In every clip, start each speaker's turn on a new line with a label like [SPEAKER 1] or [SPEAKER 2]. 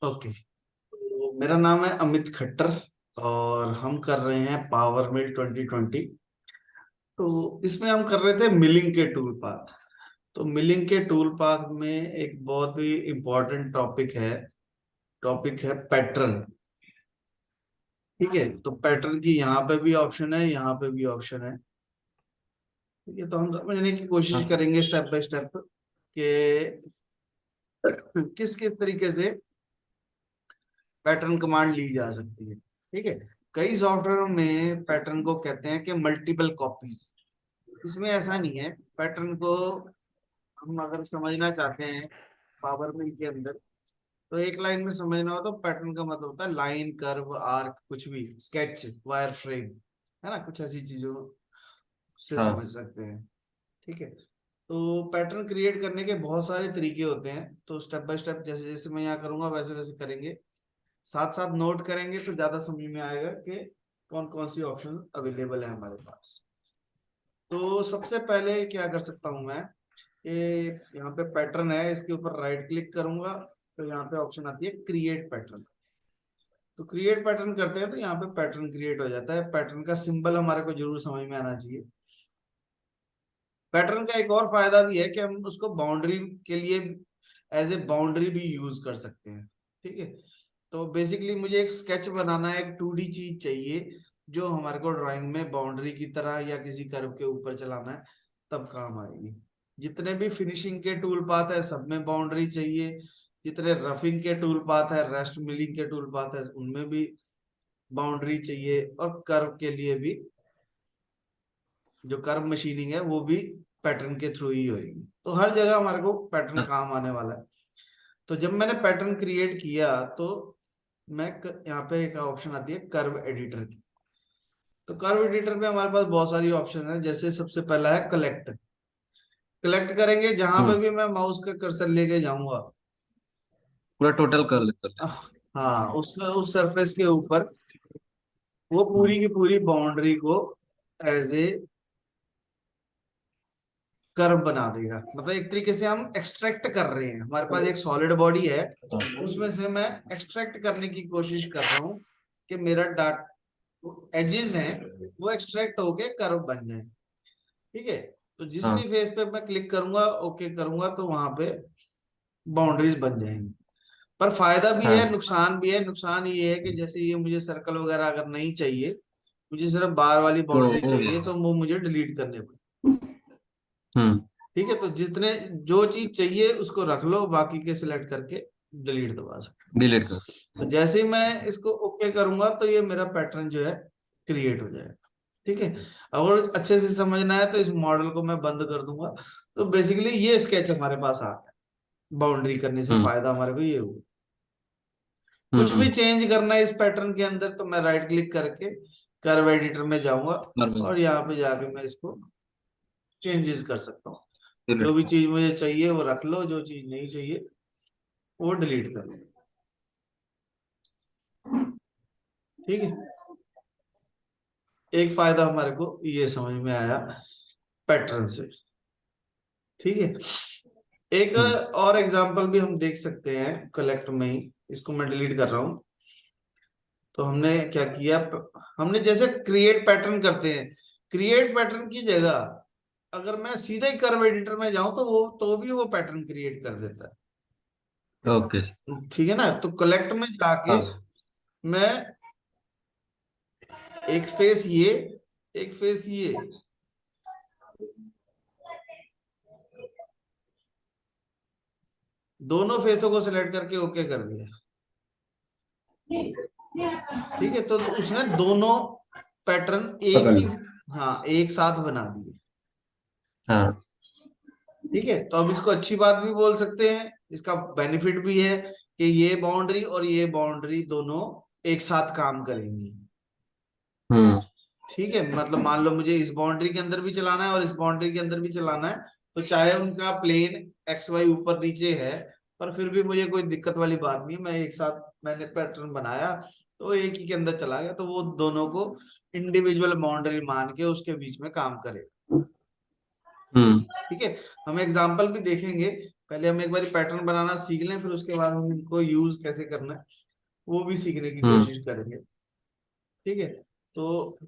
[SPEAKER 1] Okay, तो मेरा नाम है अमित खट्टर और हम कर रहे हैं पावर मिल 2020। तो इसमें हम कर रहे थे मिलिंग के टूल पाथ। तो मिलिंग के टूल पाथ में एक बहुत ही इंपॉर्टेंट टॉपिक है पैटर्न। ठीक है, तो पैटर्न की यहाँ पे भी ऑप्शन है, यहाँ पे भी ऑप्शन है। ठीक है, तो हम समझने की
[SPEAKER 2] हाँ
[SPEAKER 1] कोशिश
[SPEAKER 2] सर।
[SPEAKER 1] करेंगे स्टेप बाय स्टेप कि किस किस तरीके से पैटर्न कमांड ली जा सकती है। ठीक है, कई सॉफ्टवेयर में पैटर्न को कहते हैं कि मल्टीपल कॉपीज। इसमें ऐसा नहीं है। पैटर्न को हम अगर समझना चाहते हैं पावर मिल के अंदर, तो एक लाइन में समझना हो तो पैटर्न का मतलब होता है लाइन, कर्व, आर्क, कुछ भी, स्केच, वायर फ्रेम, है ना, कुछ ऐसी चीजों से
[SPEAKER 2] हाँ
[SPEAKER 1] समझ सकते हैं। ठीक है, तो पैटर्न क्रिएट करने के बहुत सारे तरीके होते हैं। तो स्टेप बाय स्टेप जैसे जैसे मैं यहाँ करूंगा वैसे वैसे करेंगे, साथ साथ नोट करेंगे तो ज्यादा समझ में आएगा कि कौन कौन सी ऑप्शन अवेलेबल है हमारे पास। तो सबसे पहले क्या कर सकता हूं मैं, ये यहाँ पे पैटर्न है, इसके ऊपर राइट क्लिक करूंगा तो यहाँ पे ऑप्शन आती है क्रिएट पैटर्न। तो क्रिएट पैटर्न करते हैं तो यहाँ पे पैटर्न क्रिएट हो जाता है। पैटर्न का सिंबल हमारे को जरूर समझ में आना चाहिए। पैटर्न का एक और फायदा भी है कि हम उसको बाउंड्री के लिए एज ए बाउंड्री भी यूज कर सकते हैं। ठीक है, तो बेसिकली मुझे एक स्केच बनाना है, एक 2D चीज चाहिए जो हमारे को ड्राइंग में बाउंड्री की तरह या किसी कर्व के ऊपर चलाना है, तब काम आएगी। जितने भी फिनिशिंग के टूल पाथ है सब में बाउंड्री चाहिए। जितने रफिंग के टूल पाथ है, रेस्ट मिलिंग के टूल पाथ है, उनमें भी बाउंड्री चाहिए। और कर्व के लिए भी, जो कर्व मशीनिंग है वो भी पैटर्न के थ्रू ही होगी। तो हर जगह हमारे को पैटर्न
[SPEAKER 2] हाँ
[SPEAKER 1] काम आने वाला है। तो जब मैंने पैटर्न क्रिएट किया तो यहाँ पे एक ऑप्शन आती है कर्व एडिटर की। तो कर्व एडिटर में हमारे पास बहुत सारी ऑप्शन है। जैसे सबसे पहला है कलेक्ट। कलेक्ट करेंगे, जहां पे
[SPEAKER 2] हम्म।
[SPEAKER 1] भी मैं माउस का कर्सर लेके जाऊंगा,
[SPEAKER 2] पूरा टोटल कर लेते हैं।
[SPEAKER 1] हाँ, उसका उस सरफेस के ऊपर वो
[SPEAKER 2] हम्म।
[SPEAKER 1] पूरी की पूरी बाउंड्री को एज ए कर्व बना देगा। मतलब एक तरीके से हम एक्सट्रैक्ट कर रहे हैं, हमारे पास एक सॉलिड बॉडी है, उसमें से मैं एक्सट्रैक्ट करने की कोशिश कर रहा हूँ कि मेरा डाट एजेस हैं वो एक्सट्रैक्ट होके कर्व बन जाए। ठीक है, तो जिस भी
[SPEAKER 2] हाँ
[SPEAKER 1] फेस पे मैं क्लिक करूंगा, ओके करूंगा, तो वहां पे बाउंड्रीज बन जाएंगी। पर फायदा भी है,
[SPEAKER 2] हाँ।
[SPEAKER 1] नुकसान भी है। नुकसान ये है कि जैसे ये मुझे सर्कल वगैरह अगर नहीं चाहिए, मुझे सिर्फ बार वाली
[SPEAKER 2] तो
[SPEAKER 1] बाउंड्री चाहिए, तो वो मुझे डिलीट करने पड़े।
[SPEAKER 2] हम्म।
[SPEAKER 1] ठीक है, तो जितने जो चीज चाहिए उसको रख लो, बाकी के सिलेक्ट करके डिलीट दबा सकते
[SPEAKER 2] डिलीट कर।
[SPEAKER 1] हो। तो जैसे ही मैं इसको ओके करूंगा तो ये मेरा पैटर्न जो है क्रिएट हो जाएगा। ठीक है, अगर अच्छे से समझना है तो इस मॉडल को मैं बंद कर दूंगा। तो बेसिकली ये स्केच हमारे पास आ गया। बाउंड्री करने से
[SPEAKER 2] हम्म।
[SPEAKER 1] फायदा हमारे को ये हुआ। कुछ भी
[SPEAKER 2] हम्म।
[SPEAKER 1] चेंज करना है इस पैटर्न के अंदर तो मैं राइट क्लिक करके कर्व एडिटर में जाऊंगा
[SPEAKER 2] नॉर्मल।
[SPEAKER 1] और यहाँ पे जाके मैं इसको चेंजेस कर सकता हूँ। जो
[SPEAKER 2] डिलीट।
[SPEAKER 1] भी चीज मुझे चाहिए वो रख लो, जो चीज नहीं चाहिए वो डिलीट कर लो। ठीक है, एक फायदा हमारे को ये समझ में आया पैटर्न से। ठीक है, एक
[SPEAKER 2] हम्म।
[SPEAKER 1] और एग्जांपल भी हम देख सकते हैं कलेक्ट में ही। इसको मैं डिलीट कर रहा हूँ। तो हमने क्या किया, हमने जैसे क्रिएट पैटर्न करते हैं, क्रिएट पैटर्न की जगह अगर मैं सीधे ही कर्व एडिटर में जाऊं तो भी वो पैटर्न क्रिएट कर देता
[SPEAKER 2] ओके।
[SPEAKER 1] है। ठीक है ना, तो कलेक्ट में जाके
[SPEAKER 2] हाँ।
[SPEAKER 1] मैं एक फेस ये, एक फेस ये, दोनों फेसों को सिलेक्ट करके ओके कर दिया। ठीक है, तो उसने दोनों पैटर्न एक
[SPEAKER 2] पकड़
[SPEAKER 1] ही,
[SPEAKER 2] लो।
[SPEAKER 1] हाँ, एक साथ बना दिए।
[SPEAKER 2] हाँ।
[SPEAKER 1] ठीक है, तो अब इसको अच्छी बात भी बोल सकते हैं। इसका बेनिफिट भी है कि ये बाउंड्री और ये बाउंड्री दोनों एक साथ काम करेंगी।
[SPEAKER 2] हम्म।
[SPEAKER 1] ठीक है, मतलब मान लो मुझे इस बाउंड्री के अंदर भी चलाना है और इस बाउंड्री के अंदर भी चलाना है, तो चाहे उनका प्लेन एक्स वाई ऊपर नीचे है, पर फिर भी मुझे कोई दिक्कत वाली बात नहीं। मैं एक साथ मैंने पैटर्न बनाया तो एक ही के अंदर चला गया, तो वो दोनों को इंडिविजुअल बाउंड्री मान के उसके बीच में काम करेगा।
[SPEAKER 2] हम्म।
[SPEAKER 1] ठीक है, हम एग्जाम्पल भी देखेंगे पहले हम एक बार पैटर्न बनाना सीख लें, फिर उसके बाद हम इनको यूज कैसे करना है वो भी सीखने की
[SPEAKER 2] हम्म।
[SPEAKER 1] कोशिश करेंगे। ठीक है, तो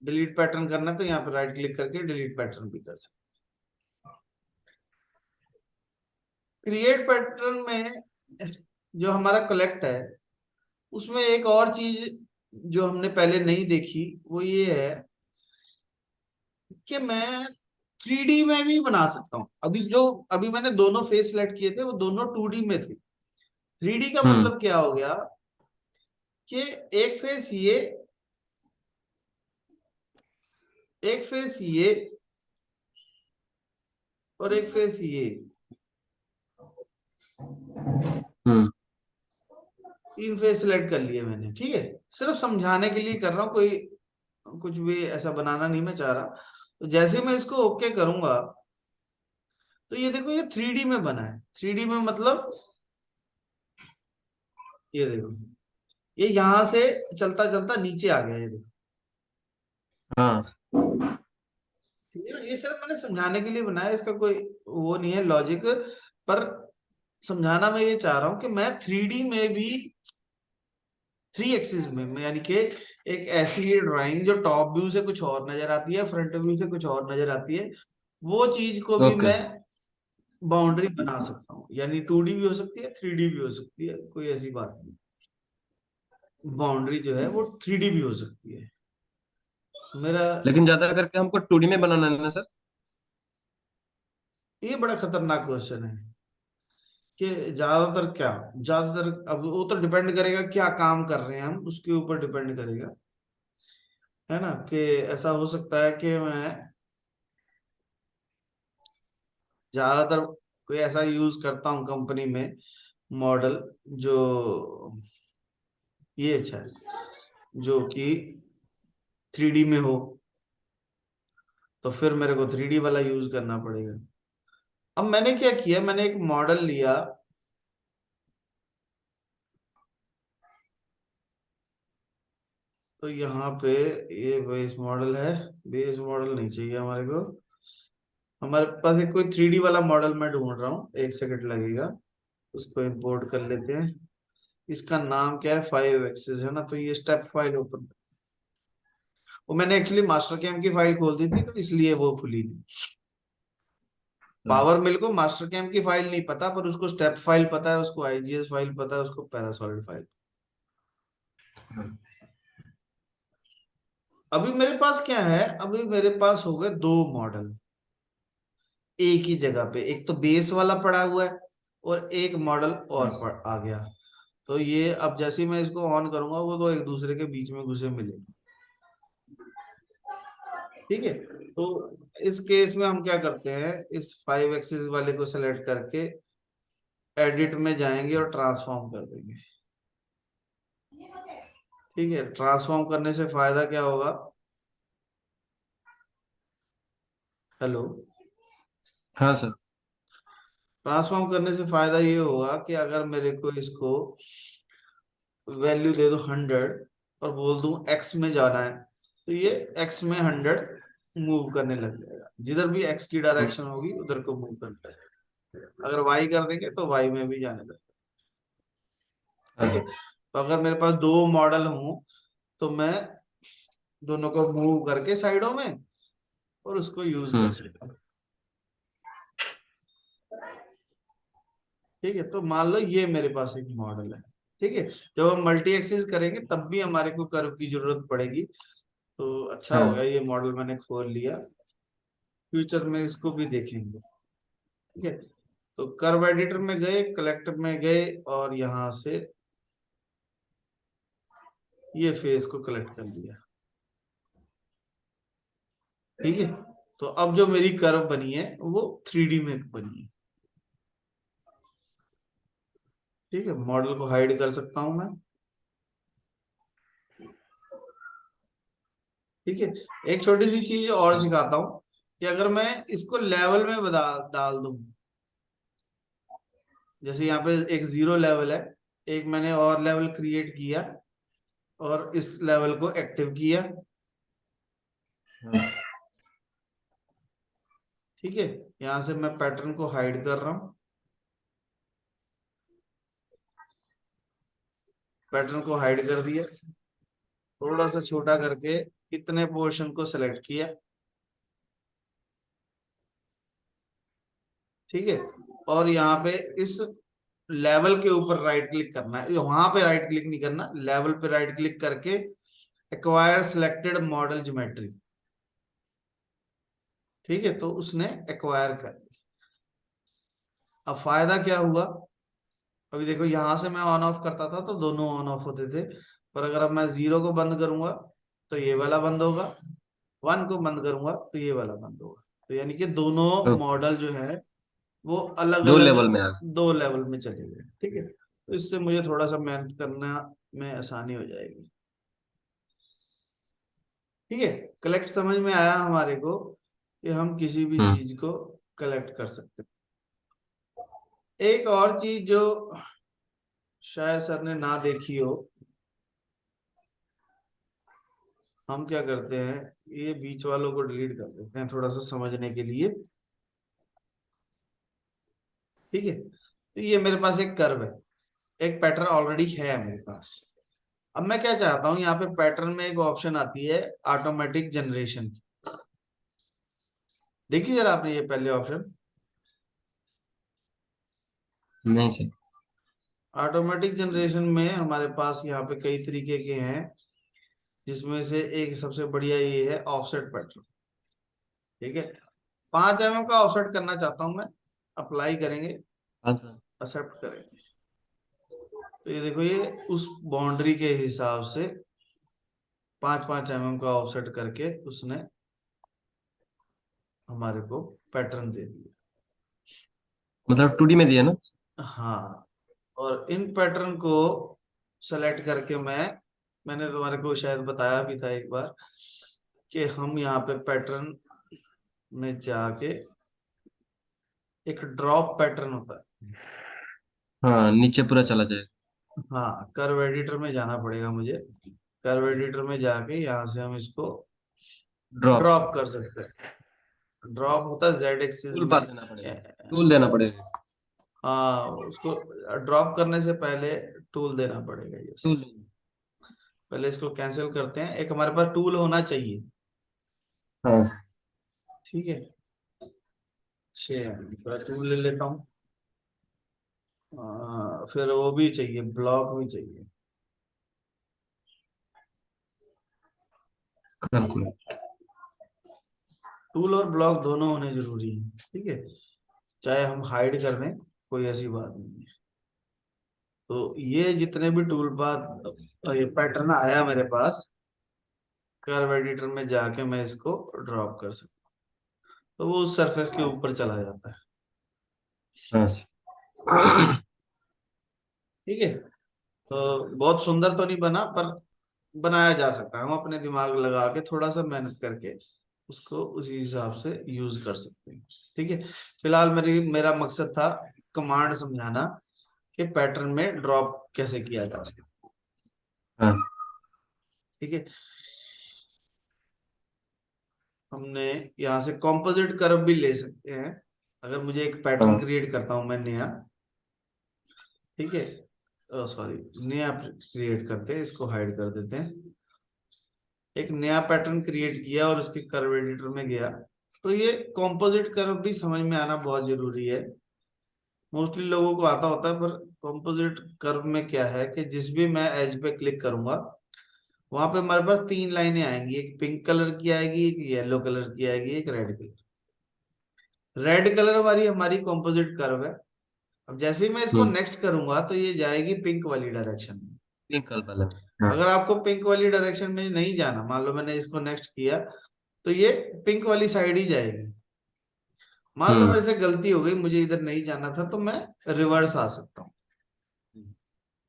[SPEAKER 1] डिलीट पैटर्न करना है तो यहाँ पे राइट क्लिक करके डिलीट पैटर्न भी कर सकते। क्रिएट पैटर्न में जो हमारा कलेक्ट है उसमें एक और चीज जो हमने पहले नहीं देखी वो ये है कि मैं 3D में भी बना सकता हूँ। अभी मैंने दोनों फेस सेलेक्ट किए थे वो दोनों 2D में थे। 3D का
[SPEAKER 2] हम्म।
[SPEAKER 1] मतलब क्या हो गया कि एक फेस ये, एक फेस ये, और एक फेस ये,
[SPEAKER 2] हम्म।
[SPEAKER 1] तीन फेस सिलेक्ट कर लिए मैंने। ठीक है, सिर्फ समझाने के लिए कर रहा हूँ, कोई कुछ भी ऐसा बनाना नहीं मैं चाह रहा। तो जैसे मैं इसको ओके करूंगा तो ये देखो ये 3D में बना है। 3D में मतलब ये देखो ये यहां से चलता चलता नीचे आ गया, ये देखो।
[SPEAKER 2] हाँ।
[SPEAKER 1] ठीक है ना, ये सिर्फ मैंने समझाने के लिए बनाया, इसका कोई वो नहीं है लॉजिक। पर समझाना मैं ये चाह रहा हूँ कि मैं 3D में भी 3 एक्सिस में यानी कि एक ऐसी ड्राइंग जो टॉप व्यू से कुछ और नजर आती है, फ्रंट व्यू से कुछ और नजर आती है, वो चीज को भी
[SPEAKER 2] ओके।
[SPEAKER 1] मैं बाउंड्री बना सकता हूँ। यानी 2D भी हो सकती है, 3D भी हो सकती है, कोई ऐसी बात नहीं। बाउंड्री जो है वो 3D भी हो सकती है। मेरा
[SPEAKER 2] लेकिन ज्यादा करके हमको 2D में बनाना है ना सर?
[SPEAKER 1] ये बड़ा खतरनाक क्वेश्चन है कि ज्यादातर क्या, ज्यादातर अब वो तो डिपेंड करेगा क्या काम कर रहे हैं हम, उसके ऊपर डिपेंड करेगा, है ना। कि ऐसा हो सकता है कि मैं ज्यादातर कोई ऐसा यूज करता हूँ कंपनी में मॉडल जो ये अच्छा है, जो कि 3D में हो, तो फिर मेरे को 3D वाला यूज करना पड़ेगा। अब मैंने क्या किया, मैंने एक मॉडल लिया, तो यहाँ पे ये बेस मॉडल है। बेस मॉडल नहीं चाहिए हमारे को, हमारे पास एक कोई 3D वाला मॉडल मैं ढूंढ रहा हूँ, एक सेकंड लगेगा। उसको इंपोर्ट कर लेते हैं। इसका नाम क्या है, 5 एक्सिस है ना, तो ये स्टेप फाइल ओपन। वो मैंने एक्चुअली मास्टर कैम की फाइल खोल दी थी तो इसलिए वो खुली थी।
[SPEAKER 2] हाँ।
[SPEAKER 1] पावर मिल को मास्टर कैम की फाइल नहीं पता, पर उसको स्टेप फाइल पता है, उसको आईजीएस फाइल पता है, उसको पैरासॉलिड फाइल। अभी मेरे पास क्या है, अभी मेरे पास हो गए 2 मॉडल एक ही जगह पे। एक तो बेस वाला पड़ा हुआ है और एक मॉडल और आ गया। तो ये अब जैसे ही मैं इसको ऑन करूंगा वो तो एक दूसरे के बीच में घुसे मिले। ठीक है, तो इस केस में हम क्या करते हैं, इस 5 एक्सिस वाले को सेलेक्ट करके एडिट में जाएंगे और ट्रांसफॉर्म कर देंगे। ठीक है, ट्रांसफॉर्म करने से फायदा क्या होगा, हेलो,
[SPEAKER 2] हाँ सर।
[SPEAKER 1] ट्रांसफॉर्म करने से फायदा ये होगा कि अगर मेरे को इसको वैल्यू दे दो 100 और बोल दूं एक्स में जाना है, तो ये एक्स में 100 मूव करने लग जाएगा। जिधर भी एक्स की डायरेक्शन होगी उधर को मूव करता है। अगर वाई कर देंगे तो वाई में भी जाने लगेगा। ठीक है,
[SPEAKER 2] हाँ।
[SPEAKER 1] तो अगर मेरे पास 2 मॉडल हों तो मैं दोनों को मूव करके साइडों में और उसको यूज कर
[SPEAKER 2] हम्म।
[SPEAKER 1] सकता हूँ। ठीक है, तो मान लो ये मेरे पास एक मॉडल है। ठीक है, जब हम मल्टी एक्सिस करेंगे तब भी हमारे को कर्व की जरूरत पड़ेगी। तो अच्छा हो गया
[SPEAKER 2] हाँ।
[SPEAKER 1] ये मॉडल मैंने खोल लिया, फ्यूचर में इसको भी देखेंगे। ठीक है, तो कर्व एडिटर में गए, कलेक्टर में गए, और यहां से ये फेस को कलेक्ट कर लिया। ठीक है, तो अब जो मेरी कर्व बनी है वो 3D में बनी है। ठीक है, मॉडल को हाइड कर सकता हूं मैं। ठीक है, एक छोटी सी चीज और सिखाता हूँ कि अगर मैं इसको लेवल में डाल दूं, जैसे यहाँ पे एक 0 लेवल है, एक मैंने और लेवल क्रिएट किया और इस लेवल को एक्टिव किया।
[SPEAKER 2] हाँ।
[SPEAKER 1] ठीक है, यहां से मैं पैटर्न को हाइड कर रहा हूं, पैटर्न को हाइड कर दिया, थोड़ा सा छोटा करके इतने पोर्शन को सिलेक्ट किया। ठीक है, और यहाँ पे इस लेवल के ऊपर राइट क्लिक करना है, वहां पे राइट क्लिक नहीं करना, लेवल पे राइट क्लिक करके एक्वायर सिलेक्टेड मॉडल ज्योमेट्री। ठीक है, तो उसने एक्वायर कर ली। अब फायदा क्या हुआ, अभी देखो यहां से मैं ऑन ऑफ करता था तो दोनों ऑन ऑफ होते थे, पर अगर अब मैं 0 को बंद करूंगा तो ये वाला बंद होगा, 1 को बंद करूंगा तो ये वाला बंद होगा। तो यानी कि दोनों
[SPEAKER 2] तो
[SPEAKER 1] मॉडल जो है वो अलग
[SPEAKER 2] दो
[SPEAKER 1] अलग
[SPEAKER 2] लेवल में आ गए।
[SPEAKER 1] दो लेवल में चले गए। ठीक है, तो इससे मुझे थोड़ा सा मेहनत करना में आसानी हो जाएगी। ठीक है, कलेक्ट समझ में आया हमारे को कि हम किसी भी
[SPEAKER 2] हम्म।
[SPEAKER 1] चीज को कलेक्ट कर सकते हैं। एक और चीज जो शायद सर ने ना देखी हो, हम क्या करते हैं, ये बीच वालों को डिलीट कर देते हैं थोड़ा सा समझने के लिए। ठीक है, तो ये मेरे पास एक कर्व है, एक पैटर्न ऑलरेडी है मेरे पास। अब मैं क्या चाहता हूं, यहाँ पे पैटर्न में एक ऑप्शन आती है ऑटोमेटिक जनरेशन की। देखिए जरा आपने ये पहले ऑप्शन,
[SPEAKER 2] नहीं सर।
[SPEAKER 1] ऑटोमेटिक जनरेशन में हमारे पास यहाँ पे कई तरीके के हैं, जिसमें से एक सबसे बढ़िया ये है ऑफसेट पैटर्न। ठीक है, 5 mm का ऑफसेट करना चाहता हूं मैं, अप्लाई करेंगे,
[SPEAKER 2] हाँ सर।
[SPEAKER 1] एक्सेप्ट करेंगे, तो ये देखो ये उस बाउंड्री के हिसाब से 5-5 mm का ऑफसेट करके उसने हमारे को पैटर्न दे दिया।
[SPEAKER 2] मतलब 2D में दिया ना।
[SPEAKER 1] हाँ, और इन पैटर्न को सेलेक्ट करके मैंने तुम्हारे को शायद बताया भी था एक बार कि हम यहाँ पे पैटर्न में जाके एक ड्रॉप पैटर्न होता है।
[SPEAKER 2] हाँ, नीचे पूरा चला जाएगा।
[SPEAKER 1] हाँ, कर्व एडिटर में जाना पड़ेगा मुझे, कर्व एडिटर में जाके यहाँ से हम इसको
[SPEAKER 2] ड्रॉप।
[SPEAKER 1] ड्रॉप कर सकते हैं। ड्रॉप होता है जेड एक्सिस
[SPEAKER 2] टूल
[SPEAKER 1] में।
[SPEAKER 2] बार देना पड़ेगा। टूल देना पड़ेगा।
[SPEAKER 1] हाँ, उसको ड्रॉप करने से पहले टूल देना पड़ेगा, यस।
[SPEAKER 2] टूल देना।
[SPEAKER 1] पहले इसको कैंसिल करते हैं, एक हमारे पास टूल होना चाहिए।
[SPEAKER 2] हाँ।
[SPEAKER 1] ठीक है, 6 टूल ले लेता हूँ। फिर वो भी चाहिए, ब्लॉक भी चाहिए।
[SPEAKER 2] कैलकुलेट।
[SPEAKER 1] टूल और ब्लॉक दोनों होने जरूरी है। ठीक है, चाहे हम हाइड कर दें, कोई ऐसी बात नहीं है। तो ये जितने भी टूल पाथ, ये पैटर्न आया मेरे पास, कर्व एडिटर में जाके मैं इसको ड्रॉप कर सकता हूँ, तो वो उस सरफेस के ऊपर चला जाता है।
[SPEAKER 2] हाँ।
[SPEAKER 1] ठीक है, तो बहुत सुंदर तो नहीं बना, पर बनाया जा सकता है, हम अपने दिमाग लगा के थोड़ा सा मेहनत करके उसको उसी हिसाब से यूज कर सकते हैं। ठीक है, फिलहाल मेरा मकसद था कमांड समझाना कि पैटर्न में ड्रॉप कैसे किया जा सकता है।
[SPEAKER 2] हाँ।
[SPEAKER 1] ठीक है, हमने यहाँ से कॉम्पोजिट कर्व भी ले सकते हैं, अगर मुझे एक पैटर्न
[SPEAKER 2] हाँ।
[SPEAKER 1] क्रिएट करता हूं मैं नया। ठीक है, सॉरी, नया क्रिएट करते हैं, इसको हाइड कर देते हैं। एक नया पैटर्न क्रिएट किया और उसके कर्व एडिटर में गया, तो ये कॉम्पोजिट कर्व भी समझ में आना बहुत जरूरी है। मोस्टली लोगों को आता होता है, पर कॉम्पोजिट कर्व में क्या है कि जिस भी मैं एज पे क्लिक करूंगा, वहां पे हमारे पास 3 लाइनें आएंगी, एक पिंक कलर की आएगी, एक येलो कलर की आएगी, एक रेड कलर। रेड कलर वाली हमारी कॉम्पोजिट कर्व है। अब जैसे ही मैं इसको
[SPEAKER 2] हम्म।
[SPEAKER 1] नेक्स्ट करूंगा तो ये जाएगी पिंक वाली डायरेक्शन में।
[SPEAKER 2] ट्विंकल वाला में। हाँ।
[SPEAKER 1] अगर आपको पिंक वाली डायरेक्शन में नहीं जाना, मान लो मैंने इसको नेक्स्ट किया, तो ये पिंक वाली साइड ही जाएगी। मान लो मेरे
[SPEAKER 2] हम्म।
[SPEAKER 1] से गलती हो गई, मुझे इधर नहीं जाना था, तो मैं रिवर्स आ सकता हूँ।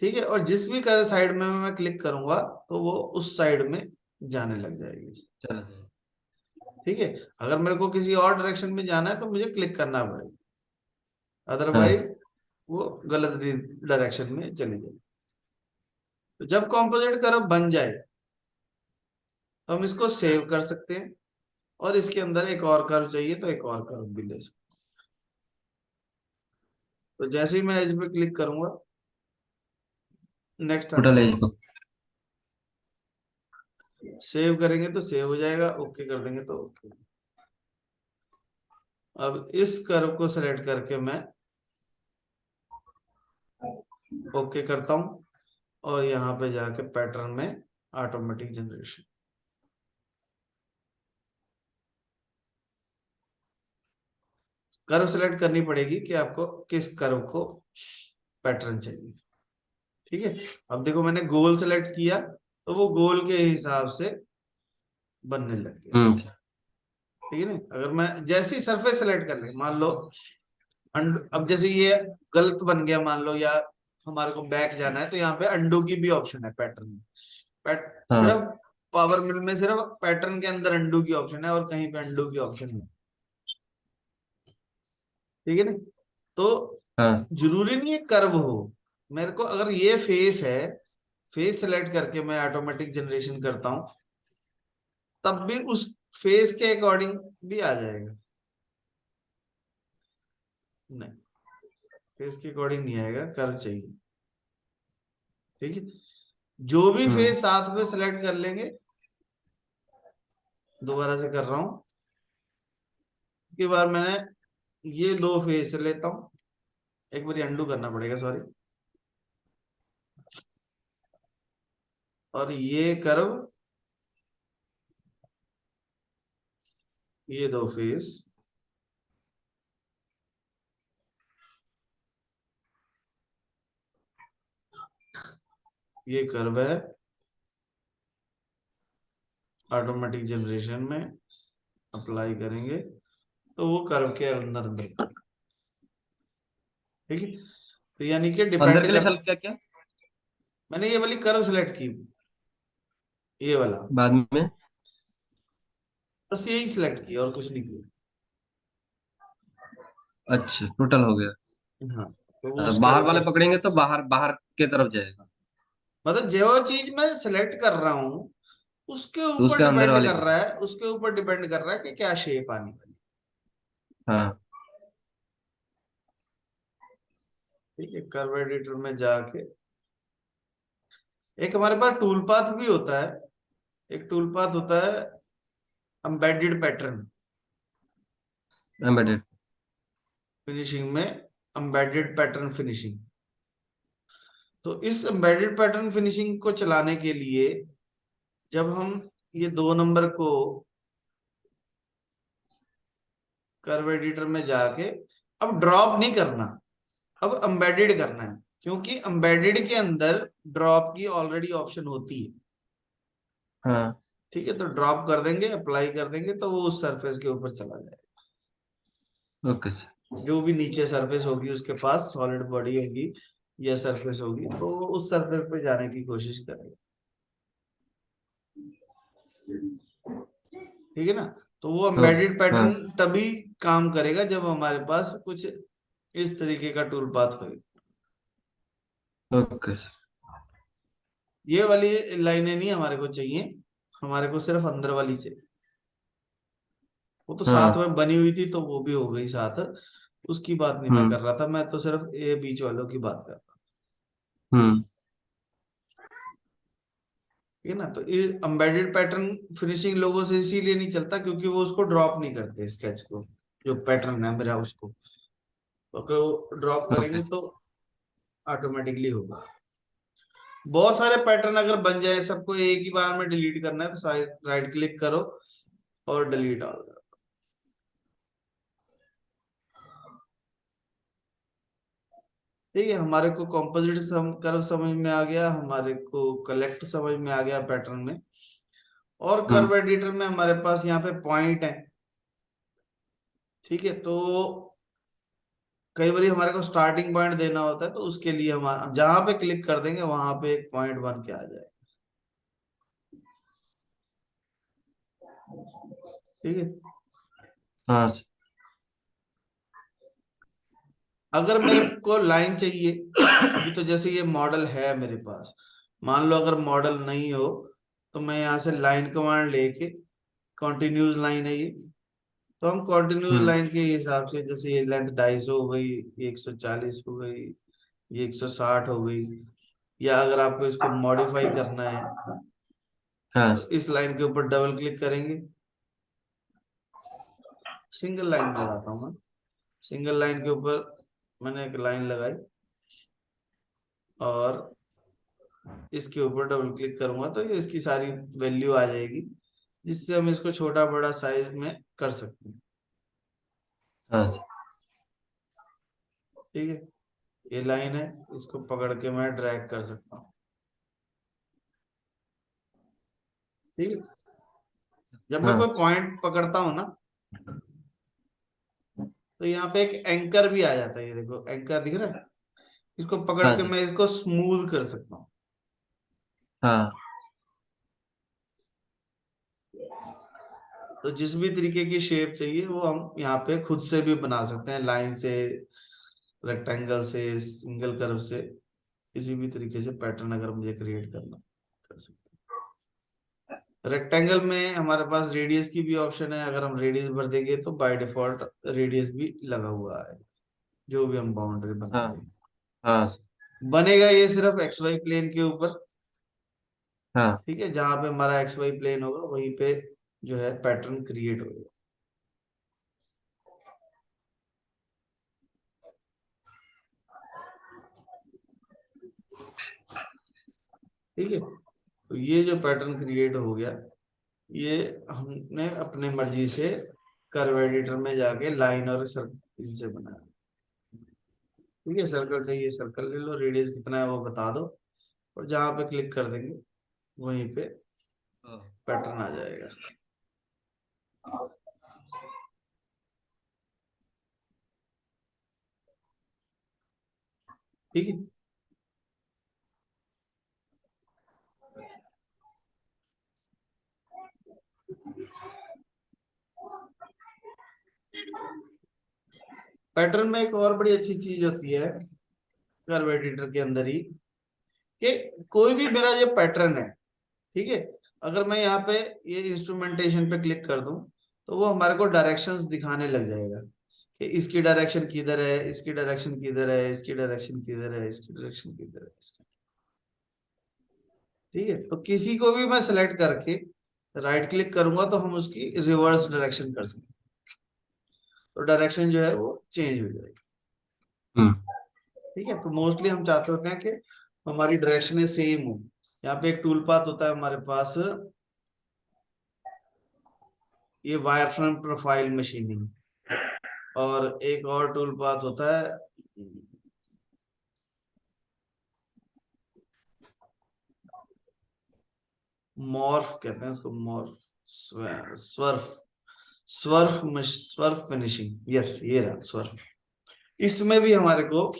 [SPEAKER 1] ठीक है, और जिस भी साइड में मैं क्लिक करूंगा तो वो उस साइड में जाने लग जाएगी।
[SPEAKER 2] चला जाएगा।
[SPEAKER 1] ठीक है, अगर मेरे को किसी और डायरेक्शन में जाना है तो मुझे क्लिक करना पड़ेगा,
[SPEAKER 2] हाँ।
[SPEAKER 1] अदरवाइज वो गलत डायरेक्शन में चली जाएगी। तो जब कॉम्पोजिट कर्व बन जाए तो हम इसको सेव कर सकते हैं। और इसके अंदर एक और कर्व चाहिए तो एक और कर्व भी ले सकते। तो जैसे ही मैं एज पे क्लिक करूंगा, नेक्स्ट आ
[SPEAKER 2] टोटल एज
[SPEAKER 1] जाएगा।
[SPEAKER 2] को।
[SPEAKER 1] सेव करेंगे तो सेव हो जाएगा, ओके कर देंगे तो ओके। अब इस कर्व को सिलेक्ट करके मैं ओके करता हूं, और यहाँ पे जाके पैटर्न में ऑटोमेटिक जनरेशन, कर्व सिलेक्ट करनी पड़ेगी कि आपको किस कर्व को पैटर्न चाहिए। ठीक है, अब देखो मैंने गोल सेलेक्ट किया तो वो गोल के हिसाब से बनने लग गया। ठीक है ना, अगर मैं जैसे ही सरफेस सेलेक्ट कर ले, मान लो अब जैसे ये गलत बन गया मान लो, या हमारे को बैक जाना है, तो यहाँ पे अंडू की भी ऑप्शन है पैटर्न में।
[SPEAKER 2] हाँ
[SPEAKER 1] सिर्फ पावर मिल में सिर्फ पैटर्न के अंदर अंडू की ऑप्शन है, और कहीं पे अंडू की ऑप्शन नहीं। ठीक है ना, तो
[SPEAKER 2] हाँ।
[SPEAKER 1] जरूरी नहीं है कर्व हो। मेरे को अगर ये फेस है, फेस सेलेक्ट करके मैं ऑटोमेटिक जनरेशन करता हूं, तब भी उस फेस के अकॉर्डिंग भी आ जाएगा। नहीं, फेस के अकॉर्डिंग नहीं आएगा, कर्व चाहिए। ठीक है, जो भी
[SPEAKER 2] हम्म।
[SPEAKER 1] फेस साथ में सेलेक्ट कर लेंगे। दोबारा से कर रहा हूं कि बार मैंने ये दो फेस लेता हूं, एक बार अंडू करना पड़ेगा, सॉरी। और ये कर्व, ये दो फेस, ये कर्व है, ऑटोमेटिक जनरेशन में अप्लाई करेंगे तो वो कर्व के अंदर देगा। ठीक है, तो यानी कि
[SPEAKER 2] अंदर
[SPEAKER 1] डिपेंड
[SPEAKER 2] के लिए
[SPEAKER 1] कर,
[SPEAKER 2] सेलेक्ट क्या क्या
[SPEAKER 1] मैंने ये वाली कर्व सेलेक्ट की, ये वाला,
[SPEAKER 2] बाद में?
[SPEAKER 1] बस यही सिलेक्ट किया और कुछ नहीं किया।
[SPEAKER 2] अच्छा, टोटल हो गया।
[SPEAKER 1] हाँ, तो वो उस
[SPEAKER 2] बाहर
[SPEAKER 1] कर्व
[SPEAKER 2] वाले
[SPEAKER 1] के,
[SPEAKER 2] पकड़ेंगे तो बाहर बाहर के तरफ जाएगा,
[SPEAKER 1] मतलब जो चीज मैं सिलेक्ट कर रहा हूँ उसके
[SPEAKER 2] तो
[SPEAKER 1] ऊपर
[SPEAKER 2] उसके अंदर
[SPEAKER 1] डिपेंड
[SPEAKER 2] वाली
[SPEAKER 1] कर
[SPEAKER 2] को।
[SPEAKER 1] रहा है, उसके ऊपर डिपेंड कर रहा है कि क्या शेप आनी वाली।
[SPEAKER 2] हाँ।
[SPEAKER 1] ठीक है, कर्व एडिटर में जाके एक हमारे पास टूल पाथ भी होता है। एक टूल पाथ होता है एम्बेडेड पैटर्न
[SPEAKER 2] एम्बेडेड।
[SPEAKER 1] फिनिशिंग में, एम्बेडेड पैटर्न फिनिशिंग। तो इस एम्बेडेड पैटर्न फिनिशिंग को चलाने के लिए जब हम ये 2 नंबर को कर्व एडिटर में जाके, अब ड्रॉप नहीं करना, अब एम्बेडेड करना है, क्योंकि एम्बेडेड के अंदर ड्रॉप की ऑलरेडी ऑप्शन होती है।
[SPEAKER 2] हाँ।
[SPEAKER 1] ठीक है, तो ड्रॉप कर देंगे, अप्लाई कर देंगे तो वो उस सरफेस के ऊपर चला जाएगा।
[SPEAKER 2] Okay sir.
[SPEAKER 1] जो भी नीचे सरफेस होगी उसके पास, सॉलिड बॉडी होगी या सरफेस होगी, तो वो उस सरफेस पे जाने की कोशिश करेगा। ठीक है ना, तो वो
[SPEAKER 2] तो
[SPEAKER 1] एम्बेडेड
[SPEAKER 2] हाँ।
[SPEAKER 1] पैटर्न तभी काम करेगा जब हमारे पास कुछ इस तरीके का टूल पाथ होगा।
[SPEAKER 2] Okay sir.
[SPEAKER 1] ये वाली लाइनें नहीं हमारे को चाहिए, हमारे को सिर्फ अंदर वाली चाहिए। वो तो साथ
[SPEAKER 2] हाँ।
[SPEAKER 1] में बनी हुई थी तो वो भी हो गई साथ, उसकी बात नहीं मैं
[SPEAKER 2] हम्म।
[SPEAKER 1] कर रहा था, मैं तो सिर्फ ये बीच वालों की बात कर रहा था।
[SPEAKER 2] हम्म।
[SPEAKER 1] ठीक है ना, तो ये एम्बेडेड पैटर्न फिनिशिंग लोगों से इसीलिए नहीं चलता क्योंकि वो उसको ड्रॉप नहीं करते स्केच को, जो पैटर्न है मेरा उसको। तो अगर वो ड्रॉप
[SPEAKER 2] ओके
[SPEAKER 1] करेंगे
[SPEAKER 2] सर।
[SPEAKER 1] तो ऑटोमेटिकली होगा। बहुत सारे पैटर्न अगर बन जाए, सबको एक ही बार में डिलीट करना है तो राइट क्लिक करो और डिलीट ऑल करो। ठीक है, हमारे को कंपोजिट कर्व समझ में आ गया, हमारे को कलेक्ट समझ में आ गया पैटर्न में। और
[SPEAKER 2] हम्म।
[SPEAKER 1] कर्व एडिटर में हमारे पास यहाँ पे पॉइंट है। ठीक है, तो कई बार हमारे को स्टार्टिंग पॉइंट देना होता है, तो उसके लिए हम जहां पे क्लिक कर देंगे वहां पे एक पॉइंट बन के आ जाए। ठीक है,
[SPEAKER 2] हाँ सर।
[SPEAKER 1] अगर मेरे को लाइन चाहिए, अभी तो जैसे ये मॉडल है मेरे पास, मान लो अगर मॉडल नहीं हो तो मैं यहाँ से लाइन कमांड लेके कॉन्टिन्यूस लाइन है ये। तो हम कॉन्टिन्यूस लाइन के हिसाब से, जैसे ये लेंथ 250 हो गई, ये 140 हो गई, ये 160 हो गई, या अगर आपको इसको मॉडिफाई करना है
[SPEAKER 2] हाँ
[SPEAKER 1] तो इस लाइन के ऊपर डबल क्लिक करेंगे। सिंगल लाइन लगाता हूँ मैं। सिंगल लाइन के ऊपर मैंने एक लाइन लगाई और इसके ऊपर डबल क्लिक करूंगा तो ये इसकी सारी वैल्यू आ जाएगी, जिससे हम इसको छोटा बड़ा साइज में कर सकते हैं।
[SPEAKER 2] हाँ सर।
[SPEAKER 1] ठीक है, ये लाइन है, इसको पकड़ के मैं ड्रैग कर सकता हूँ। ठीक है, जब मैं
[SPEAKER 2] हाँ
[SPEAKER 1] कोई पॉइंट पकड़ता हूँ ना, तो यहाँ पे एक एंकर भी आ जाता है, ये देखो एंकर दिख रहा है, इसको पकड़
[SPEAKER 2] हाँ
[SPEAKER 1] के
[SPEAKER 2] सर।
[SPEAKER 1] मैं इसको स्मूथ कर सकता हूँ।
[SPEAKER 2] हाँ
[SPEAKER 1] तो जिस भी तरीके की शेप चाहिए वो हम यहाँ पे खुद से भी बना सकते हैं, लाइन से, रेक्टेंगल से, सिंगल कर्व से, किसी भी तरीके से पैटर्न अगर मुझे क्रिएट करना, कर सकते हैं। रेक्टेंगल में हमारे पास रेडियस की भी ऑप्शन है, अगर हम रेडियस भर देंगे तो बाय डिफॉल्ट रेडियस भी लगा हुआ है, जो भी हम बाउंड्री बना
[SPEAKER 2] हाँ
[SPEAKER 1] देंगे।
[SPEAKER 2] हाँ सर।
[SPEAKER 1] बनेगा ये सिर्फ एक्स वाई प्लेन के ऊपर।
[SPEAKER 2] हाँ
[SPEAKER 1] ठीक है, जहां पे हमारा एक्स वाई प्लेन होगा वहीं पे जो है पैटर्न क्रिएट होगा। ठीक है, तो ये जो पैटर्न क्रिएट हो गया, ये हमने अपने मर्जी से कर्व एडिटर में जाके लाइन और सर्कल से बनाया। ठीक है, सर्कल चाहिए सर्कल ले लो, रेडियस कितना है वो बता दो, और जहां पे क्लिक कर देंगे वहीं पे पैटर्न आ जाएगा। ठीक है, पैटर्न में एक और बड़ी अच्छी चीज होती है कर्व एडिटर के अंदर ही, कि कोई भी मेरा ये पैटर्न है, ठीक है, अगर मैं यहाँ पे ये इंस्ट्रूमेंटेशन पे क्लिक कर दूं तो वो हमारे को डायरेक्शंस दिखाने लग जाएगा कि इसकी डायरेक्शन किधर है, इसकी डायरेक्शन किधर है, इसकी डायरेक्शन किधर है, इसकी डायरेक्शन किधर है, ठीक है। तो किसी को भी मैं सेलेक्ट करके राइट क्लिक करूंगा तो हम उसकी रिवर्स डायरेक्शन कर सकते हैं, तो डायरेक्शन जो है वो चेंज हो जाएगी।
[SPEAKER 2] हम्म।
[SPEAKER 1] ठीक है, तो मोस्टली हम चाहते होते हैं कि हमारी डायरेक्शन सेम हो। यहाँ पे एक टूल पाथ होता है हमारे पास, ये वायर फ्रेम प्रोफाइल मशीनिंग, और एक और टूल पाथ होता है मॉर्फ, कहते हैं उसको मॉर्फ, स्वर्फ, स्वर्फ फिनिशिंग, यस ये रहा स्वर्फ। इसमें भी हमारे को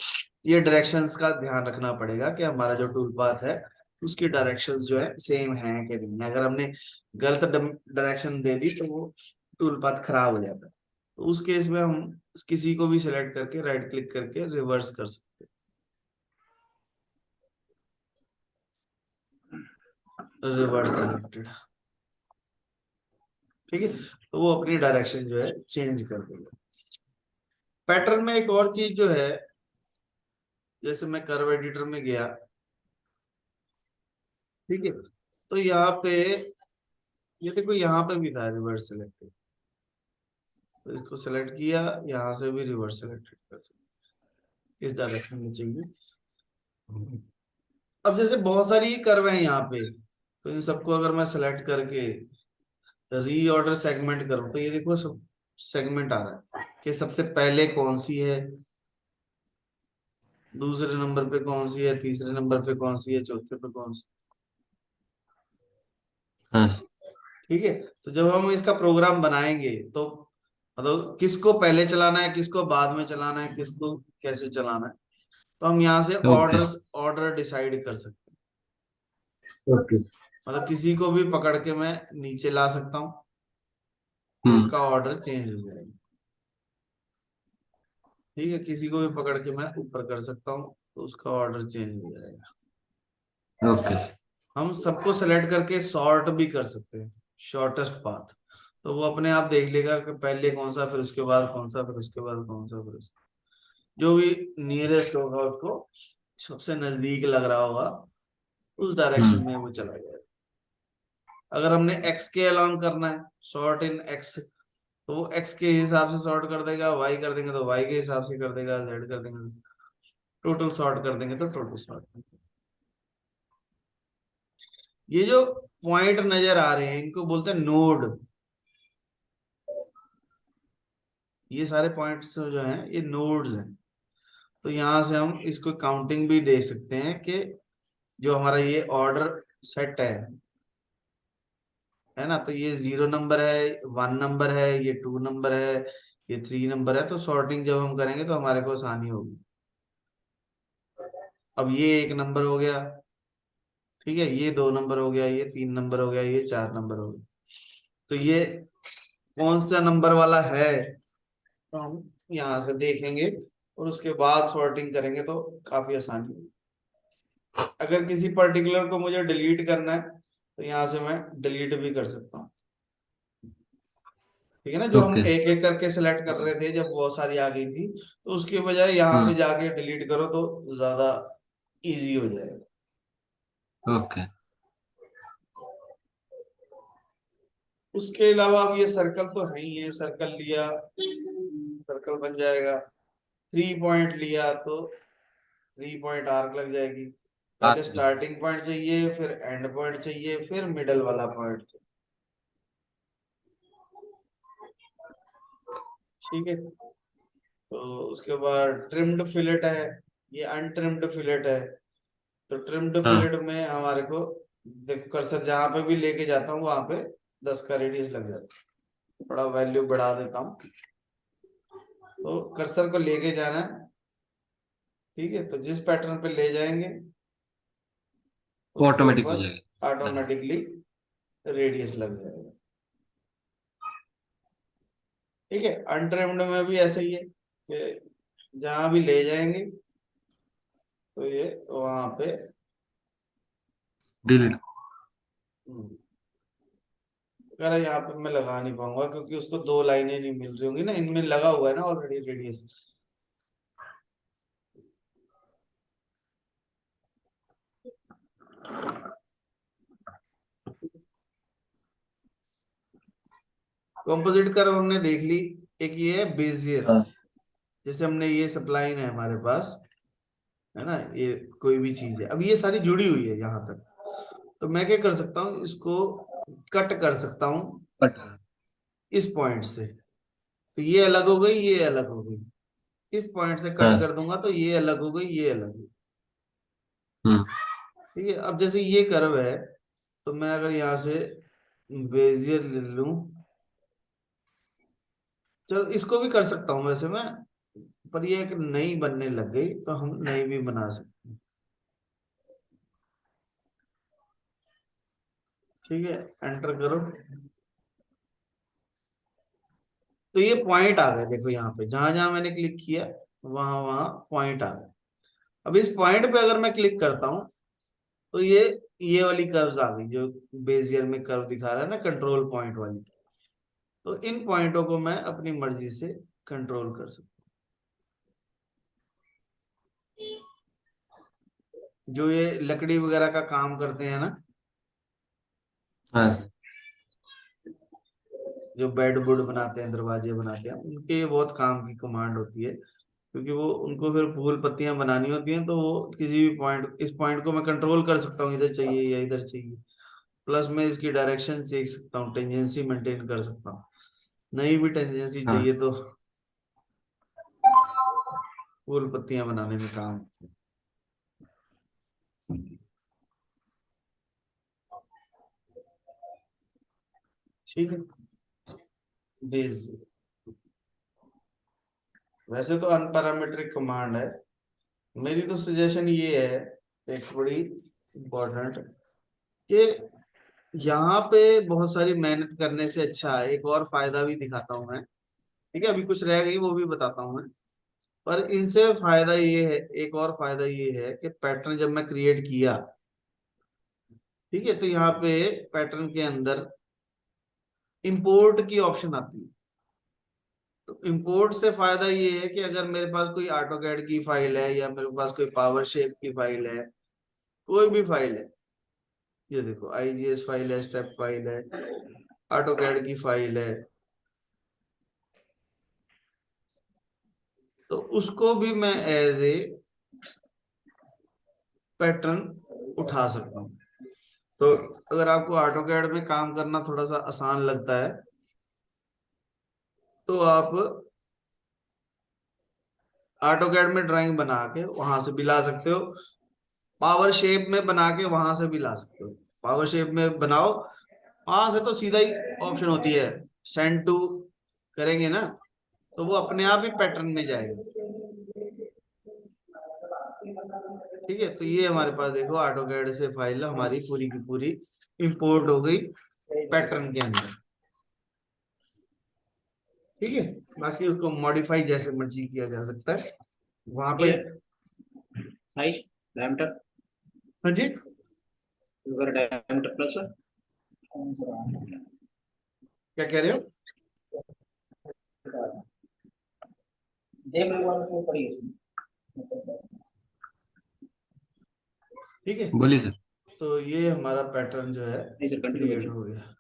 [SPEAKER 1] ये डायरेक्शंस का ध्यान रखना पड़ेगा कि हमारा जो टूल पाथ है उसकी डायरेक्शंस जो है सेम है कि नहीं। अगर हमने गलत डायरेक्शन दे दी तो वो टूल पाथ खराब हो जाता है। तो उस केस में हम किसी को भी सिलेक्ट करके राइट क्लिक करके रिवर्स कर सकते हैं, रिवर्स सिलेक्टेड। ठीक है, तो वो अपनी डायरेक्शन जो है चेंज कर देगा। पैटर्न में एक और चीज जो है, जैसे मैं कर्व एडिटर में गया, ठीक है, तो यहाँ पे ये देखो यहाँ पे भी था रिवर्स सिलेक्टेड, तो इसको सेलेक्ट किया, यहाँ से भी रिवर्स सिलेक्टेड कर सकते हैं, इस डायरेक्शन में चाहिए। अब जैसे बहुत सारी कर्व है यहाँ पे, तो इन सबको अगर मैं सेलेक्ट करके रीऑर्डर सेगमेंट करूं तो ये देखो सब सेगमेंट आ रहा है कि सबसे पहले कौन सी है, दूसरे नंबर पे कौन सी है, तीसरे नंबर पे कौन सी है, चौथे पे कौन सी।
[SPEAKER 2] हाँ सर।
[SPEAKER 1] ठीक है, तो जब हम इसका प्रोग्राम बनाएंगे तो मतलब किसको पहले चलाना है, किसको बाद में चलाना है, किसको कैसे चलाना है, तो हम यहाँ से
[SPEAKER 2] ओके।
[SPEAKER 1] ऑर्डर ऑर्डर डिसाइड कर सकते हैं।
[SPEAKER 2] ओके।
[SPEAKER 1] मतलब किसी को भी पकड़ के मैं नीचे ला सकता हूँ तो
[SPEAKER 2] हम्म।
[SPEAKER 1] उसका ऑर्डर चेंज हो जाएगा। ठीक है, किसी को भी पकड़ के मैं ऊपर कर सकता हूँ तो उसका ऑर्डर चेंज हो जाएगा।
[SPEAKER 2] ओके।
[SPEAKER 1] हम सबको सेलेक्ट करके सॉर्ट भी कर सकते हैं, शॉर्टेस्ट पाथ। तो वो अपने आप देख लेगा कि पहले कौन सा, फिर उसके बाद कौन सा, फिर उसके बाद कौन सा, फिर जो भी नियरेस्ट होगा उसको सबसे नजदीक लग रहा होगा उस डायरेक्शन में वो चला जाएगा। अगर हमने एक्स के अलाउंग करना है, सॉर्ट इन एक्स, तो वो एक्स के हिसाब से सॉर्ट कर देगा, वाई कर देंगे तो वाई के हिसाब से कर देगा, जेड कर देंगे, टोटल सॉर्ट कर देंगे तो टोटल सॉर्ट। ये जो पॉइंट नजर आ रहे हैं इनको बोलते हैं नोड। ये सारे पॉइंट्स जो हैं ये नोड्स हैं। तो यहां से हम इसको काउंटिंग भी दे सकते हैं कि जो हमारा ये ऑर्डर सेट है ना, तो ये 0 नंबर है, 1 नंबर है, ये 2 नंबर है, ये 3 नंबर है, तो सॉर्टिंग जब हम करेंगे तो हमारे को आसानी होगी। अब ये 1 नंबर हो गया, ठीक है, ये 2 नंबर हो गया, ये 3 नंबर हो गया, ये 4 नंबर हो गया। तो ये कौन सा नंबर वाला है तो हम यहाँ से देखेंगे और उसके बाद सॉर्टिंग करेंगे तो काफी आसानी होगी। अगर किसी पर्टिकुलर को मुझे डिलीट करना है तो यहाँ से मैं डिलीट भी कर सकता हूँ। ठीक है ना, जो हम
[SPEAKER 2] ओके।
[SPEAKER 1] एक एक करके सिलेक्ट कर रहे थे जब बहुत सारी आ गई थी, तो उसके बजाय यहाँ पे जाके डिलीट करो तो ज्यादा इजी हो जाएगा।
[SPEAKER 2] ओके।
[SPEAKER 1] उसके अलावा अब ये सर्कल तो है ही है, सर्कल लिया सर्कल बन जाएगा। 3 पॉइंट लिया तो 3 पॉइंट आर्क लग जाएगी। पहले स्टार्टिंग पॉइंट चाहिए, फिर एंड पॉइंट चाहिए, फिर मिडल वाला पॉइंट चाहिए। ठीक है, तो उसके बाद ट्रिम्ड फिलेट है, ये अनट्रिम्ड फिलेट है। तो ट्रिम्ड
[SPEAKER 2] हाँ।
[SPEAKER 1] फिलेट में हमारे को देखो कर्सर जहां पे भी लेके जाता हूँ वहां पे 10 का रेडियस लग जाता है। थोड़ा वैल्यू बढ़ा देता हूँ, तो कर्सर को लेके जाना है। ठीक है, तो जिस पैटर्न पे ले जाएंगे उसके
[SPEAKER 2] ऑटोमेटिक हो
[SPEAKER 1] ऊपर
[SPEAKER 2] जाएगा।
[SPEAKER 1] ऑटोमेटिकली रेडियस लग जाएगा। ठीक है, अनट्रिम्ड में भी ऐसा ही है कि जहां भी ले जाएंगे तो ये वहां पे
[SPEAKER 2] डिलीट।
[SPEAKER 1] अगर यहाँ पे मैं लगा नहीं पाऊंगा क्योंकि उसको 2 लाइनें नहीं मिल रही होंगी ना, इनमें लगा हुआ है ना ऑलरेडी रेडियस। कंपोजिट कर्व हमने देख ली। एक ये है बेजियर,
[SPEAKER 2] हाँ।
[SPEAKER 1] जैसे हमने ये सप्लाइन है हमारे पास, है ना, ये कोई भी चीज है, अब ये सारी जुड़ी हुई है यहाँ तक। तो मैं क्या कर सकता हूँ, इसको कट कर सकता हूँ
[SPEAKER 2] बट।
[SPEAKER 1] इस पॉइंट से, तो ये अलग हो गई, ये अलग हो गई। इस पॉइंट से कट
[SPEAKER 2] हाँ।
[SPEAKER 1] कर दूंगा तो ये अलग हो गई, ये अलग हो गई।
[SPEAKER 2] हम्म।
[SPEAKER 1] ठीक है, अब जैसे ये कर्व है तो मैं अगर यहाँ से बेजियर ले लूं, चलो इसको भी कर सकता हूँ वैसे मैं, पर ये एक नई बनने लग गई तो हम नई भी बना सकते हैं। ठीक है, एंटर करो, तो ये पॉइंट आ गए, देखो यहाँ पे जहां जहां मैंने क्लिक किया वहां वहां पॉइंट आ गए। अब इस पॉइंट पे अगर मैं क्लिक करता हूँ तो ये वाली कर्व्स आ गई जो बेजियर में कर्व दिखा रहा है ना, कंट्रोल पॉइंट वाली। तो इन पॉइंटों को मैं अपनी मर्जी से कंट्रोल कर सकता हूँ। जो ये लकड़ी वगैरह का काम करते हैं ना,
[SPEAKER 2] हाँ सर।
[SPEAKER 1] जो बेड वुड बनाते हैं, दरवाजे बनाते हैं, उनके ये बहुत काम की कमांड होती है, क्योंकि वो उनको फिर फूल पत्तियां बनानी होती हैं, तो वो किसी भी पॉइंट, इस पॉइंट को मैं कंट्रोल कर सकता हूँ, इधर चाहिए या इधर चाहिए। प्लस मैं इसकी डायरेक्शन देख सकता हूँ, टेंजेंसी मेंटेन कर सकता हूँ। नहीं भी टेंजेंसी
[SPEAKER 2] हाँ।
[SPEAKER 1] चाहिए तो फूल पत्तियां बनाने में काम आती है। ठीक है, बेस, वैसे तो अनपैरामेट्रिक कमांड है। मेरी तो सजेशन ये है, एक बड़ी इम्पोर्टेंट, कि यहाँ पे बहुत सारी मेहनत करने से अच्छा है, एक और फायदा भी दिखाता हूँ मैं। ठीक है, अभी कुछ रह गई वो भी बताता हूँ मैं। पर इनसे फायदा ये है, एक और फायदा ये है कि पैटर्न जब मैं क्रिएट किया, ठीक है, तो यहाँ पे पैटर्न के अंदर इंपोर्ट की ऑप्शन आती है। तो इंपोर्ट से फायदा ये है कि अगर मेरे पास कोई ऑटोकैड की फाइल है या मेरे पास कोई पावर शेप की फाइल है, कोई भी फाइल है, ये देखो आईजीएस फाइल है, स्टेप फाइल है, ऑटोकैड की फाइल है, तो उसको भी मैं एज ए पैटर्न उठा सकता हूँ। तो अगर आपको ऑटोकैड में काम करना थोड़ा सा आसान लगता है तो आप ऑटोकैड में ड्राइंग बना के वहां से भी ला सकते हो, पावर शेप में बना के वहां से भी ला सकते हो। पावर शेप में बनाओ, वहां से तो सीधा ही ऑप्शन होती है सेंड टू, करेंगे ना तो वो अपने आप ही पैटर्न में जाएगा। ठीक है, तो ये हमारे पास देखो ऑटोकैड से फाइल हमारी पूरी की पूरी इंपोर्ट हो गई पैटर्न के अंदर। ठीक है, बाकी उसको मॉडिफाई जैसे मर्जी किया जा सकता है वहां पे।
[SPEAKER 3] साइज डायमीटर,
[SPEAKER 1] हाँ जी,
[SPEAKER 3] डायमीटर प्लस
[SPEAKER 1] क्या कह रहे हो? ठीक है,
[SPEAKER 2] बोलिए सर।
[SPEAKER 1] तो ये हमारा पैटर्न जो है क्रिएट हो गया।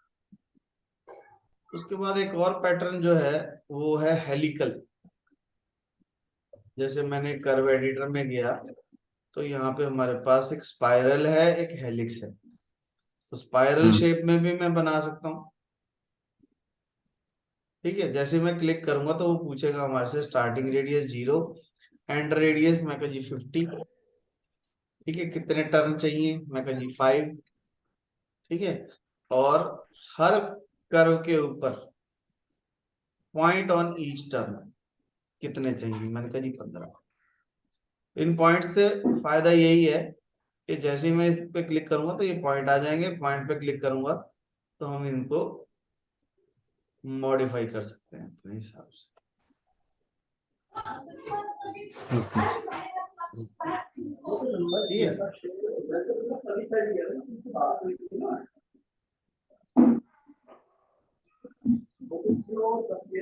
[SPEAKER 1] उसके बाद एक और पैटर्न जो है वो है हेलिकल। जैसे मैंने कर्व एडिटर में गया तो यहाँ पे हमारे पास एक स्पाइरल है, एक हेलिक्स है। तो स्पाइरल शेप में भी मैं बना सकता हूँ। ठीक है, जैसे मैं क्लिक करूंगा तो वो पूछेगा हमारे से स्टार्टिंग रेडियस 0, एंड रेडियस मैं कहा जी 50। ठीक है, कितने टर्न चाहिए, मैं कहा जी 5। ठीक है, और हर कर्व के ऊपर पॉइंट ऑन ईच टर्न कितने चाहिए, मैंने कहा जी 15। इन पॉइंट से फायदा यही है कि जैसे ही मैं इस पे क्लिक करूंगा तो ये पॉइंट आ जाएंगे, पॉइंट पे क्लिक करूंगा तो हम इनको मॉडिफाई कर सकते हैं अपने हिसाब से। ठीक है,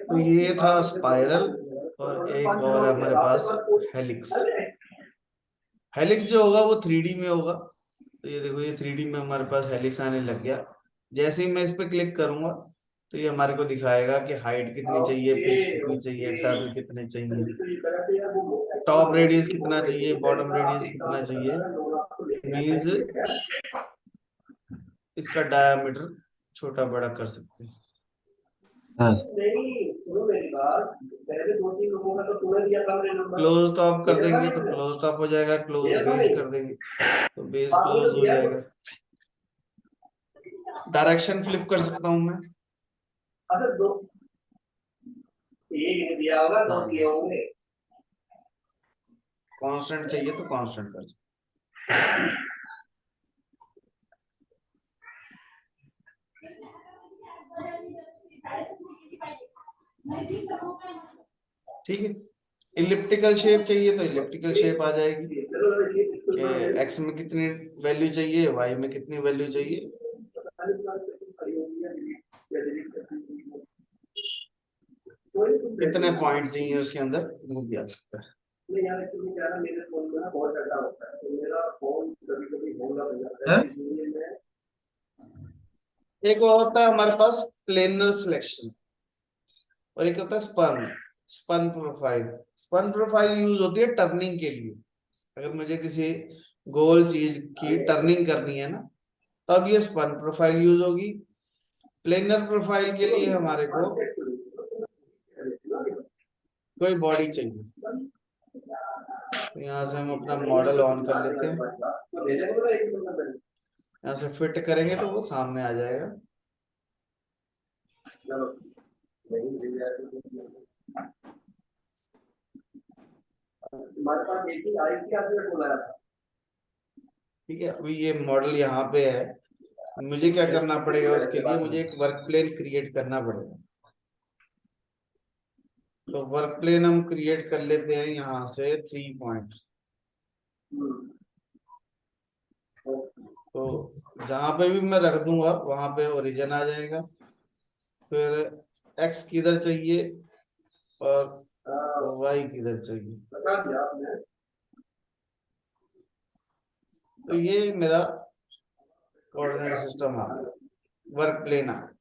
[SPEAKER 1] तो ये था स्पाइरल, और एक और है हमारे पास हेलिक्स। हेलिक्स जो होगा वो 3D में होगा। तो ये देखो, ये 3D में हमारे पास हेलिक्स आने लग गया। जैसे ही मैं इस पे क्लिक करूंगा तो ये हमारे को दिखाएगा कि हाइट कितनी चाहिए, पिच कितनी चाहिए, टर्न कितने चाहिए, टॉप रेडियस कितना चाहिए, बॉटम रेडियस कितना चाहिए, मीन्स इसका डायमीटर छोटा बड़ा कर सकते हैं।
[SPEAKER 2] हाँ
[SPEAKER 1] क्लोज टॉप कर देंगे तो क्लोज टॉप हो जाएगा, क्लोज बेस कर देंगे तो बेस क्लोज हो जाएगा। डायरेक्शन फ्लिप कर सकता हूं मैं। कांस्टेंट चाहिए तो कांस्टेंट कर सकते। ठीक है, इलिप्टिकल शेप चाहिए तो इलिप्टिकल शेप आ जाएगी कि एक्स में कितनी वैल्यू चाहिए, वाई में कितनी वैल्यू चाहिए, कितने पॉइंट चाहिए उसके अंदर, वो भी आ सकता है। एक और होता है हमारे पास प्लेनर सिलेक्शन, और एक होता है spun spun profile. Spun profile use होती है टर्निंग के लिए। अगर मुझे किसी गोल चीज की टर्निंग करनी है ना, तब ये स्पन प्रोफाइल यूज होगी। प्लेनर प्रोफाइल के लिए हमारे को कोई बॉडी चाहिए, तो यहाँ से हम अपना मॉडल ऑन कर लेते हैं, यहाँ से फिट करेंगे तो वो सामने आ जाएगा। ठीक है, अभी ये मॉडल यहाँ पे है। मुझे क्या करना पड़ेगा, उसके लिए मुझे एक वर्क प्लेन क्रिएट करना पड़ेगा। तो वर्क प्लेन हम क्रिएट कर लेते हैं यहाँ से 3 पॉइंट। तो जहां पे भी मैं रख दूंगा वहां पे ओरिजिन आ जाएगा, फिर एक्स किधर चाहिए और वाई किधर चाहिए। तो ये मेरा कोऑर्डिनेट सिस्टम आ गया, वर्क प्लेन आ गया।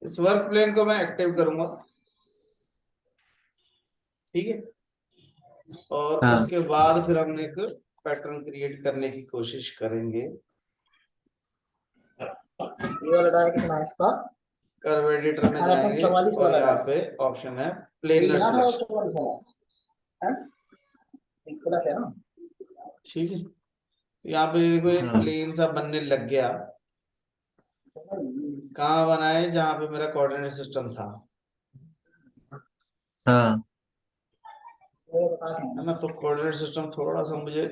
[SPEAKER 1] इस वर्क प्लेन को मैं एक्टिव करूंगा, ठीक है। और
[SPEAKER 2] हाँ
[SPEAKER 1] उसके बाद फिर हम एक पैटर्न क्रिएट करने की कोशिश करेंगे।
[SPEAKER 4] ये वाला डाया कितना है इसका?
[SPEAKER 1] कर्व एडिटर में जाएंगे
[SPEAKER 4] 44
[SPEAKER 1] और
[SPEAKER 4] वाला
[SPEAKER 1] यहाँ
[SPEAKER 4] है।
[SPEAKER 1] पे ऑप्शन है
[SPEAKER 4] ये
[SPEAKER 1] प्लेनर
[SPEAKER 4] यहाँ है
[SPEAKER 1] सिलेक्शन,
[SPEAKER 4] 44 वाला है, एक प्लस है ना?
[SPEAKER 1] ठीक है। यहाँ पे देखो एक
[SPEAKER 2] हाँ
[SPEAKER 1] प्लेन सा बनने लग गया। कहाँ बना है? जहाँ पे मेरा कोऑर्डिनेट सिस्टम था,
[SPEAKER 2] हाँ
[SPEAKER 4] वो बता दें
[SPEAKER 1] है ना। तो कोऑर्डिनेट सिस्टम थोड़ा सा मुझे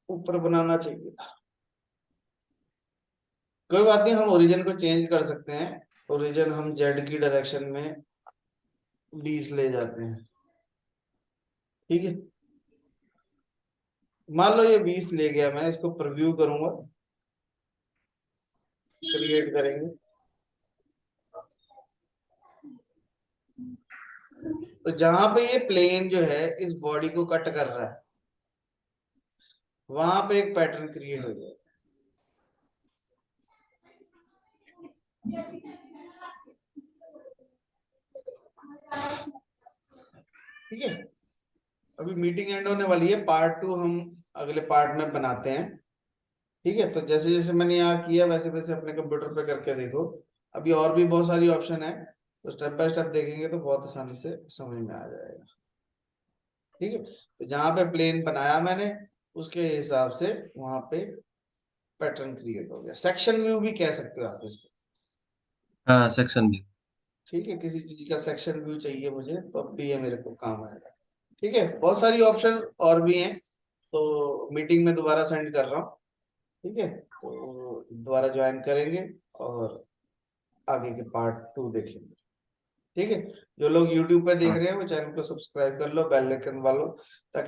[SPEAKER 1] ऊपर बनाना चाहिए था। कोई बात नहीं, हम ओरिजिन को चेंज कर सकते हैं। ओरिजिन हम जेड की डायरेक्शन में 20 ले जाते हैं, ठीक है। मान लो ये 20 ले गया, मैं इसको प्रीव्यू करूंगा, क्रिएट करेंगे। तो जहां पे ये प्लेन जो है इस बॉडी को कट कर रहा है, वहां पे एक पैटर्न क्रिएट हो जाएगा। ठीक है। अभी मीटिंग एंड होने वाली है, पार्ट 2 हम अगले पार्ट में बनाते हैं, ठीक है। तो जैसे जैसे मैंने यहाँ किया वैसे वैसे अपने कंप्यूटर पे करके देखो। अभी और भी बहुत सारी ऑप्शन है, तो स्टेप बाय स्टेप देखेंगे तो बहुत आसानी से समझ में आ जाएगा, ठीक है। तो जहां पे प्लेन बनाया मैंने उसके हिसाब से वहां पे पैटर्न क्रिएट हो गया। सेक्शन व्यू भी कह सकते हो आप इसको,
[SPEAKER 2] हाँ सेक्शन भी।
[SPEAKER 1] ठीक है। किसी चीज का सेक्शन व्यू चाहिए मुझे तो अब भी ये मेरे को काम आएगा, ठीक है। बहुत सारी ऑप्शन और भी हैं, तो मीटिंग में दोबारा सेंड कर रहा हूँ, ठीक है। तो दोबारा ज्वाइन करेंगे और आगे के पार्ट 2 देखेंगे, ठीक है। जो लोग YouTube पे देख
[SPEAKER 2] हाँ
[SPEAKER 1] रहे हैं वो चैनल को सब्सक्राइब कर लो, बेल आइकन वालों, ताकि